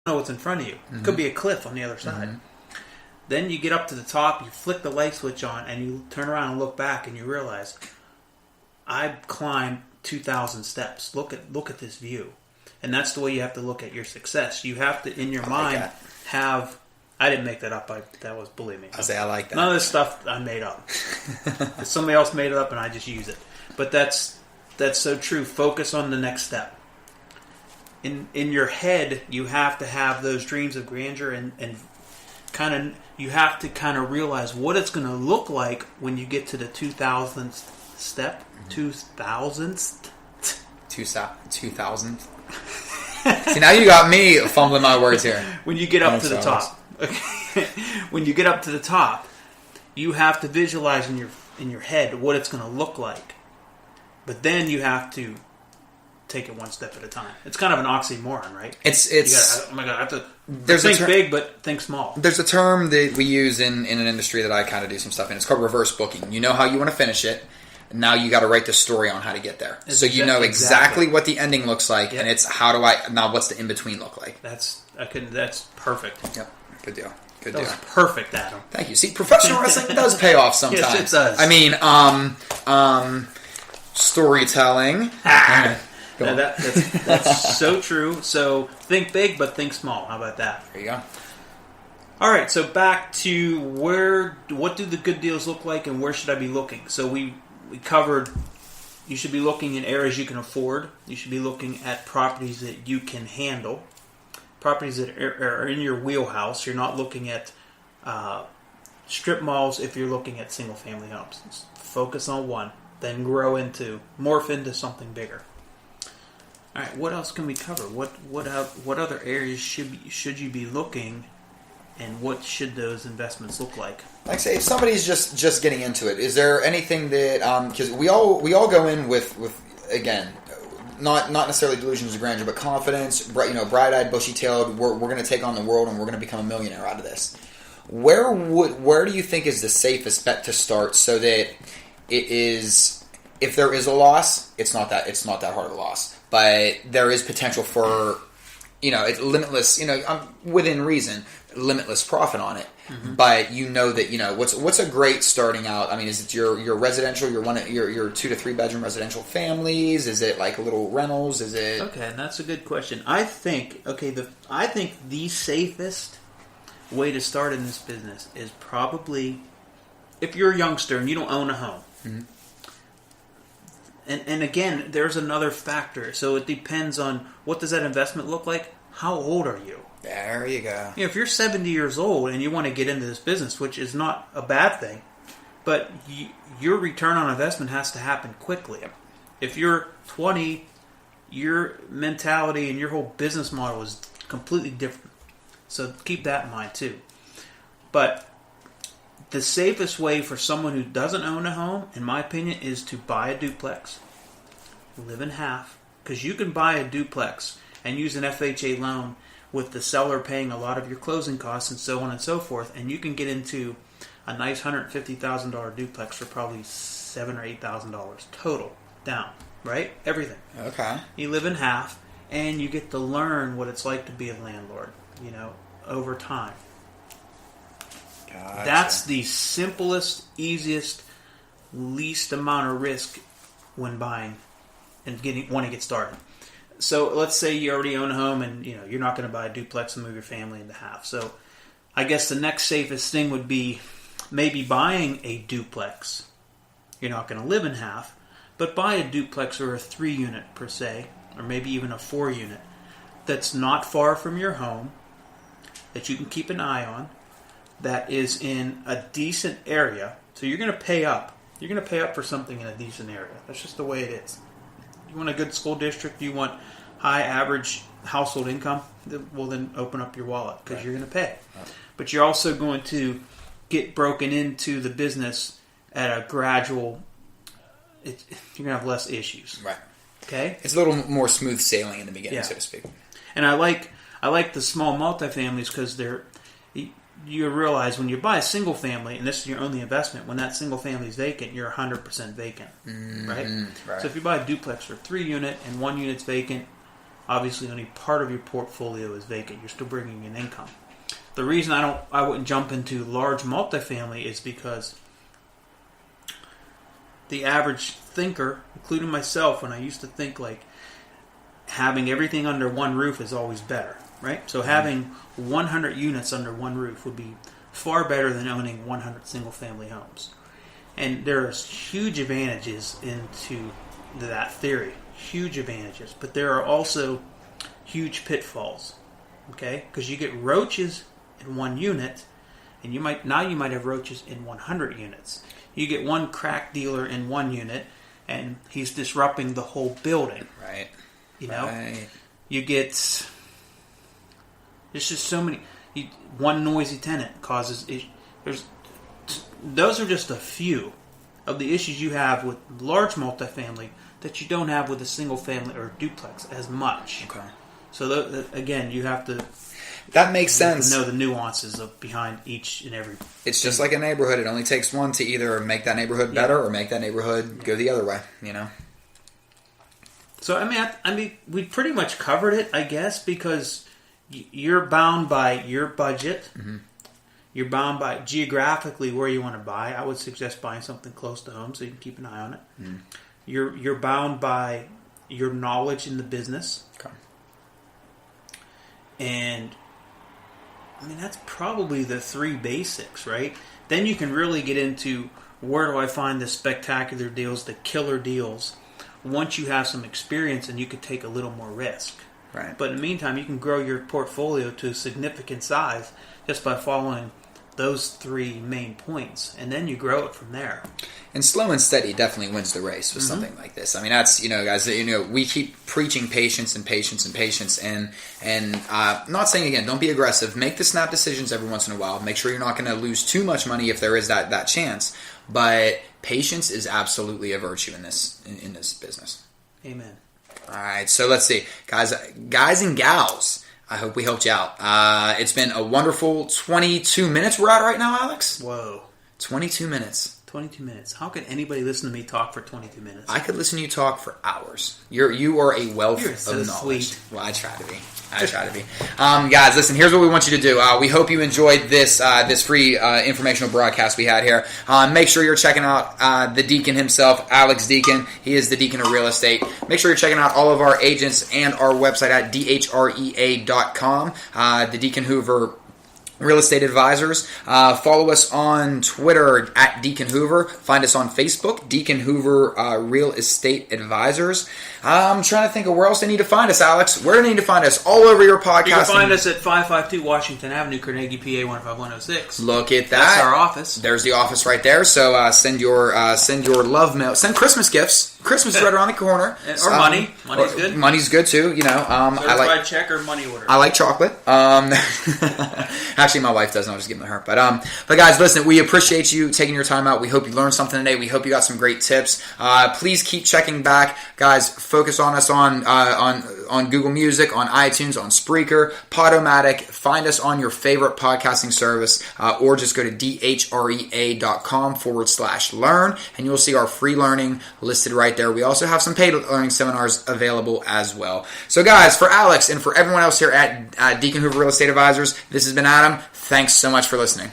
know what's in front of you. It could be a cliff on the other side. Then you get up to the top, you flick the light switch on, and you turn around and look back, and you realize, I climbed 2,000 steps. Look at this view. And that's the way you have to look at your success. You have to, in your mind, have... I didn't make that up. Believe me. I like that. None of this stuff I made up. Somebody else made it up, and I just use it. But that's so true. Focus on the next step. In your head, you have to have those dreams of grandeur, and kind of you have to kind of realize what it's going to look like when you get to the 2,000th step. 2,000th. 2,000th. See, now you got me fumbling my words here. When you get up to the top. Okay. When you get up to the top, you have to visualize in your head what it's going to look like. But then you have to take it one step at a time. It's kind of an oxymoron, right? It's oh my God, I have to think big but think small. There's a term that we use in an industry that I kind of do some stuff in. It's called reverse booking. You know how you want to finish it. Now you got to write the story on how to get there. So you know exactly what the ending looks like, and it's what's the in between look like. That's perfect. Yep, good deal. That was perfect, Adam. Thank you. See, professional wrestling does pay off sometimes. Yes, it does. I mean, storytelling. That's so true. So think big, but think small. How about that? There you go. All right, so back to what do the good deals look like, and where should I be looking? So we covered, you should be looking in areas you can afford. You should be looking at properties that you can handle. Properties that are in your wheelhouse. You're not looking at strip malls if you're looking at single-family homes. Just focus on one, then morph into something bigger. All right, what else can we cover? What other areas should you be looking, and what should those investments look like? Like, say, if somebody's just getting into it, is there anything that because we all go in with again, not necessarily delusions of grandeur, but confidence, bright-eyed, bushy-tailed. We're going to take on the world, and we're going to become a millionaire out of this. Where do you think is the safest bet to start, so that it is, if there is a loss, it's not that hard of a loss, but there is potential for it's limitless, within reason, limitless profit on it. Mm-hmm. But that what's a great starting out? I mean, is it your residential, your 2 to 3 bedroom residential families? Is it like little rentals? Is it okay? And that's a good question. I think the safest way to start in this business is probably if you're a youngster and you don't own a home. Mm-hmm. And again, there's another factor. So it depends on what does that investment look like. How old are you? There you go. If you're 70 years old and you want to get into this business, which is not a bad thing, but your return on investment has to happen quickly. If you're 20, your mentality and your whole business model is completely different. So keep that in mind too. But the safest way for someone who doesn't own a home, in my opinion, is to buy a duplex, live in half, because you can buy a duplex and use an FHA loan with the seller paying a lot of your closing costs and so on and so forth, and you can get into a nice $150,000 duplex for probably $7,000 or $8,000 total down, right? Everything. Okay. You live in half, and you get to learn what it's like to be a landlord, over time. Gotcha. That's the simplest, easiest, least amount of risk when buying and want to get started. So let's say you already own a home and you're not going to buy a duplex and move your family into half. So I guess the next safest thing would be maybe buying a duplex. You're not going to live in half, but buy a duplex or a 3-unit per se, or maybe even a 4-unit that's not far from your home, that you can keep an eye on, that is in a decent area. So you're going to pay up. You're going to pay up for something in a decent area. That's just the way it is. You want a good school district, you want high average household income, well then open up your wallet because you're going to pay. Right. But you're also going to get broken into the business at a gradual, you're going to have less issues. Right. Okay? It's a little more smooth sailing in the beginning, so to speak. And I like the small multifamilies because you realize when you buy a single family, and this is your only investment, when that single family is vacant, you're 100% vacant, right? Right? So if you buy a duplex or 3-unit and 1 unit's vacant, obviously only part of your portfolio is vacant. You're still bringing in income. The reason I wouldn't jump into large multifamily is because the average thinker, including myself, when I used to think like having everything under one roof is always better, right? So having 100 units under one roof would be far better than owning 100 single-family homes. And there's huge advantages into that theory, huge advantages. But there are also huge pitfalls, okay? Because you get roaches in one unit, and you might have roaches in 100 units. You get one crack dealer in one unit, and he's disrupting the whole building. Right. You know, right. You get. There's just so many. One noisy tenant causes. Those are just a few of the issues you have with large multifamily that you don't have with a single family or duplex as much. Okay. So again, you have to. That makes sense. To know the nuances behind each and every. It's just like a neighborhood. It only takes one to either make that neighborhood better or make that neighborhood go the other way. You know. So I mean, we pretty much covered it, I guess, because you're bound by your budget. Mm-hmm. You're bound by geographically where you want to buy. I would suggest buying something close to home so you can keep an eye on it. Mm-hmm. You're bound by your knowledge in the business. Okay. And I mean, that's probably the three basics, right? Then you can really get into where do I find the spectacular deals, the killer deals, once you have some experience and you could take a little more risk. Right. But in the meantime, you can grow your portfolio to a significant size just by following those three main points, and then you grow it from there. And slow and steady definitely wins the race with something like this. I mean, that's, guys, we keep preaching patience and patience and patience, and not saying, again, don't be aggressive. Make the snap decisions every once in a while. Make sure you're not going to lose too much money if there is that chance. But patience is absolutely a virtue in this business. Amen. All right, so let's see. Guys and gals, I hope we helped you out. It's been a wonderful 22 minutes we're at right now, Alex. Whoa. 22 minutes. 22 minutes. How could anybody listen to me talk for 22 minutes? I could listen to you talk for hours. You are a wealth You're so of knowledge. Sweet. Well, I try to be. Guys, listen, here's what we want you to do. We hope you enjoyed this free informational broadcast we had here. Make sure you're checking out the Deacon himself, Alex Deacon. He is the Deacon of Real Estate. Make sure you're checking out all of our agents and our website at dhrea.com. The Deacon Hoover Real Estate Advisors. Follow us on Twitter at Deacon Hoover. Find us on Facebook, Deacon Hoover Real Estate Advisors. I'm trying to think of where else they need to find us, Alex. Where do they need to find us? All over your podcast. You can find us at 552 Washington Avenue, Carnegie, PA 15106. Look at that. That's our office. There's the office right there. So send your love mail. Send Christmas gifts. Christmas is right around the corner. Or money. Money's good. Money's good too. Certified check or money order. I like chocolate. Actually, my wife doesn't. I'll just give them to her. But guys, listen. We appreciate you taking your time out. We hope you learned something today. We hope you got some great tips. Please keep checking back, guys. Focus on us on Google Music, on iTunes, on Spreaker, Podomatic. Find us on your favorite podcasting service, or just go to dhrea.com/learn, and you'll see our free learning listed right there. We also have some paid learning seminars available as well. So, guys, for Alex and for everyone else here at Deacon Hoover Real Estate Advisors, this has been Adam. Thanks so much for listening.